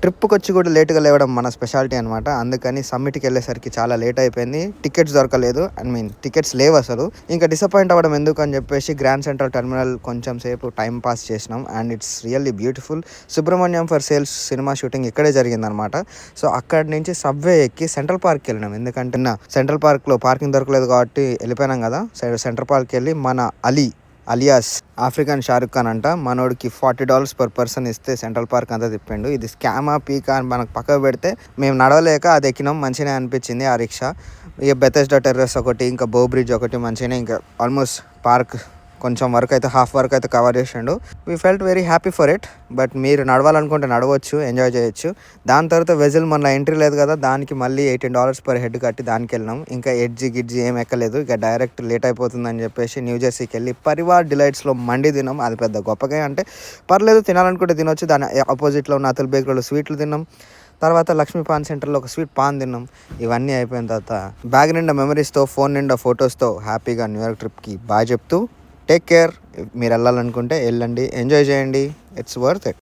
ట్రిప్కి వచ్చి కూడా లేట్గా లేవడం మన స్పెషాలిటీ అనమాట. అందుకని సమ్మిట్కి వెళ్ళేసరికి చాలా లేట్ అయిపోయింది. టికెట్స్ దొరకలేదు, టికెట్స్ లేవు అసలు. ఇంకా డిసప్పాయింట్ అవ్వడం ఎందుకు అని చెప్పేసి గ్రాండ్ సెంట్రల్ టెర్మినల్ కొంచెం సేపు టైం పాస్ చేసినాం. And it's really beautiful. Subrahmanyam for sales cinema shooting ఇక్కడే జరిగిందనమాట. సో అక్కడి నుంచి సబ్వే ఎక్కి సెంట్రల్ పార్క్కి వెళ్ళినాం. ఎందుకంటే సెంట్రల్ పార్క్లో పార్కింగ్ దొరకలేదు కాబట్టి వెళ్ళిపోయినాం కదా. సెంట్రల్ పార్క్కి వెళ్ళి మన అలియాస్ ఆఫ్రికన్ షారుఖ్ ఖాన్ అంట, మనోడికి $40 పర్ పర్సన్ ఇస్తే సెంట్రల్ పార్క్ అంతా తిప్పిండు. ఇది స్కామా పీకా అని మనకు పక్కకు పెడితే మేము నడవలేక అది ఎక్కినాం. మంచిగానే అనిపించింది ఆ రిక్షా. ఇక బెథెస్డా టెర్రస్ ఒకటి, ఇంకా బో బ్రిడ్జ్ ఒకటి మంచిగానే, ఇంకా ఆల్మోస్ట్ పార్క్ కొంచెం వరకు అయితే హాఫ్ వరకు అయితే కవర్ చేసిండు. We felt very happy for it. But మీరు నడవాలనుకుంటే నడవచ్చు, ఎంజాయ్ చేయొచ్చు. దాని తర్వాత వెజిల్ మన ఎంట్రీ లేదు కదా, దానికి మళ్ళీ $18 పర్ హెడ్ కట్టి దానికి వెళ్ళినాం. ఇంకా గిడ్జి ఏం ఎక్కలేదు. ఇక డైరెక్ట్ లేట్ అయిపోతుందని చెప్పేసి న్యూ జెర్సీకి వెళ్ళి పరివార్ డిలైట్స్లో మండి తిన్నాం. అది పెద్ద గొప్పగా అంటే పర్లేదు, తినాలనుకుంటే తినొచ్చు. దాని ఆపోజిట్లో ఉన్న అతుల్ బేకరీలో స్వీట్లు తిన్నాం. తర్వాత లక్ష్మీ పాన్ సెంటర్లో ఒక స్వీట్ పాన్ తిన్నాం. ఇవన్నీ అయిపోయిన తర్వాత బ్యాగ్ నిండా మెమరీస్తో, ఫోన్ నిండా ఫొటోస్తో హ్యాపీగా న్యూయార్క్ ట్రిప్కి బాయ్ చెప్తూ టేక్ కేర్. మీరు వెళ్ళాలనుకుంటే వెళ్ళండి, ఎంజాయ్ చేయండి. It's worth it.